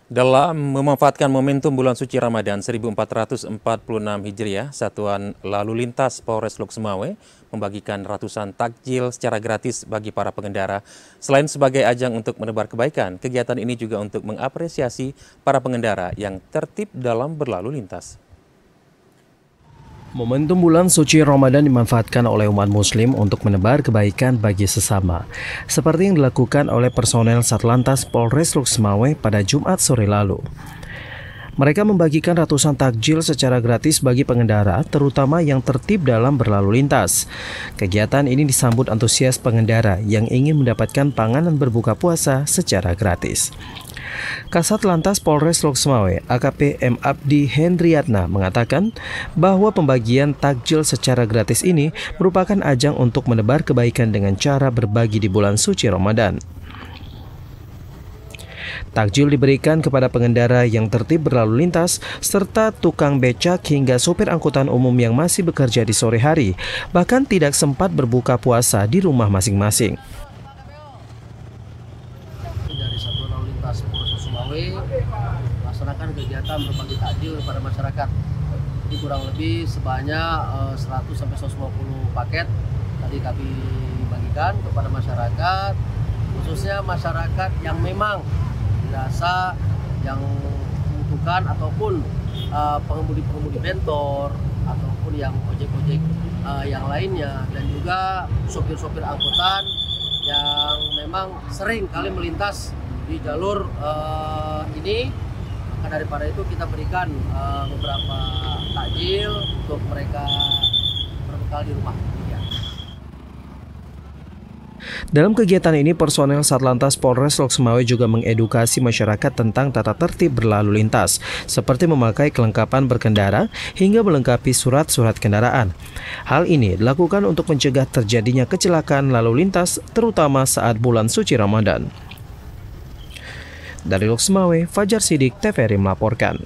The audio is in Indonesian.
Dalam memanfaatkan momentum bulan suci Ramadan 1446 Hijriah, Satuan Lalu Lintas Polres Lok Sumawe membagikan ratusan takjil secara gratis bagi para pengendara. Selain sebagai ajang untuk menebar kebaikan, kegiatan ini juga untuk mengapresiasi para pengendara yang tertib dalam berlalu lintas. Momentum bulan suci Ramadan dimanfaatkan oleh umat muslim untuk menebar kebaikan bagi sesama, seperti yang dilakukan oleh personel Satlantas Polres Lok Sumawe pada Jumat sore lalu. Mereka membagikan ratusan takjil secara gratis bagi pengendara, terutama yang tertib dalam berlalu lintas. Kegiatan ini disambut antusias pengendara yang ingin mendapatkan panganan berbuka puasa secara gratis. Kasat Lantas Polres Lok Sumawe, AKP M. Abdi Hendriatna mengatakan bahwa pembagian takjil secara gratis ini merupakan ajang untuk menebar kebaikan dengan cara berbagi di bulan suci Ramadan. Takjil diberikan kepada pengendara yang tertib berlalu lintas, serta tukang becak hingga sopir angkutan umum yang masih bekerja di sore hari, bahkan tidak sempat berbuka puasa di rumah masing-masing. Dari Satuan Lalu Lintas Polres Lok Sumawe melaksanakan kegiatan berbagi takjil kepada masyarakat. Ini kurang lebih sebanyak 100-150 paket tadi kami bagikan kepada masyarakat, khususnya masyarakat yang memang dirasa yang membutuhkan ataupun pengemudi-pengemudi bentor ataupun yang ojek-ojek yang lainnya, dan juga sopir-sopir angkutan yang memang sering kali melintas di jalur ini. Maka daripada itu kita berikan beberapa takjil untuk mereka berbekal di rumah. Dalam kegiatan ini, personel Satlantas Polres Lok Sumawe juga mengedukasi masyarakat tentang tata tertib berlalu lintas, seperti memakai kelengkapan berkendara hingga melengkapi surat-surat kendaraan. Hal ini dilakukan untuk mencegah terjadinya kecelakaan lalu lintas, terutama saat bulan suci Ramadan. Dari Lok Sumawe, Fajar Sidik, TVRI melaporkan.